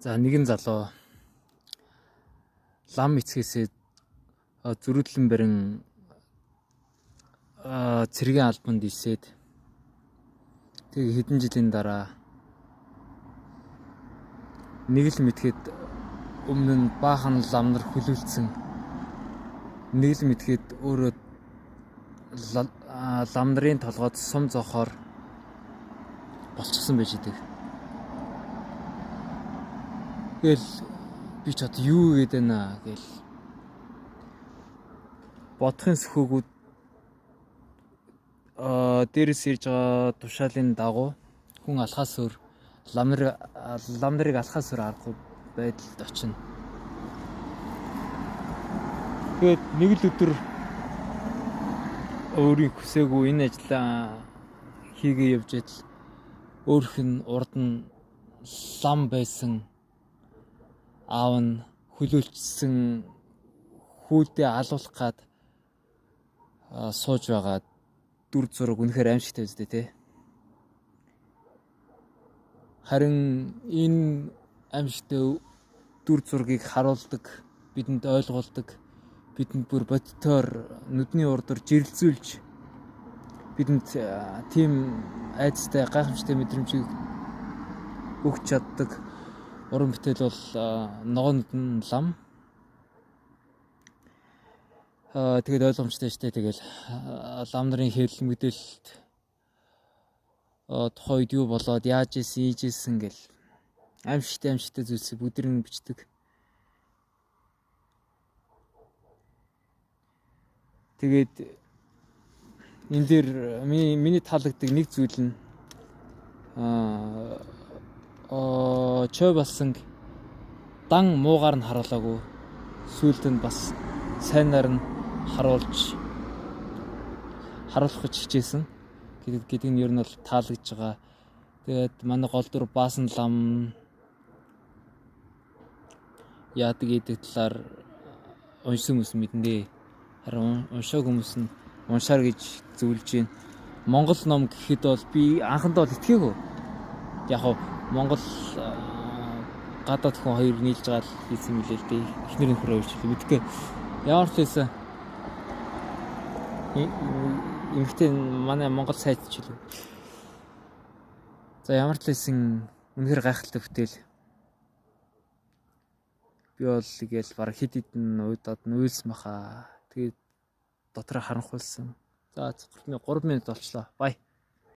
За нэгэн залуу лам эцгээсээ зөрүүдлэн барин цэргийн албанд исээд тэгээ хэдэн жилийн дараа нэг л мэдхэд өмнө нь баахан ламнар хүлээлтсэн нэг л мэдхэд өөрөө ламнарын толгойд сум зохоор болчихсон байж идэг. Тэгэл би ч одоо юу гээд байна гэл бодохын сөхөөгүүд дээрээс ирж байгаа тушаалын дагуу хүн алхаас өөр ламнарыг алхаас өөр аргагүй байдалд очино. Тэгээд нэг л өдөр өөрийн хүсээгүй энэ ажлаа хийгээ явж идэл өөрх нь урд нь лам байсан аав нь хүлээлтсэн хүүдээ алуулах гад сууж байгаа дүр зураг үнэхээр аимшигтай үстэй те. Харин энэ аимшигтай дүр зургийг харуулдаг, бидэнд ойлгуулдаг, бидэнд бүр бодтоор нүдний урдор жирэлзүүлж бидэнд тийм айцтай гайхамшигтай мэдрэмжийг өгч чаддаг уран бүтээл бол ногоон нүдэн лам. Тэгээд ойлгомжтой штэ. Тэгэл лам нарын хэвлэл мэдээлэлд тухайн үед юу болоод яаж ийжсэн гэл аимшигтай зүйлсийг бүдэрэн бичдэг. Тэгээд энэ дээр миний таалагддаг нэг зүйл нь чой болсон дан муугаар нь харуулаагүй сүүлд нь бас сайнаар нь харуулах гэж хичээсэн гэдэг нь ер нь бол таалагдж байгаа. Тэгээд манай гол дүр баасан лам яадаг гэдэг талаар уншсан хүмүүс мэднэ. Харин уншааг хүмүүс нь уншаар гэж зөвлөж байна. Монгол ном гэхэд бол би анхандаа бол итгээгүй. Яг нь Монгол гадаад хүн хоёр нийлж байгаа л хийсэн мөлий л дээ. Эхнэр нөхөр хоёр ч мэдгүй. Ямар ч байсан эмэгтэй манай Монгол сайд ч үлээ. За ямар ч байсан үнэхээр гайхалтай бүтээл. Би бол игээл баг хэд хэдэн уйдаад нүүлсэн баха. Тэгээд дотроо харанхуулсан. За 3 минут болчлоо. Бай.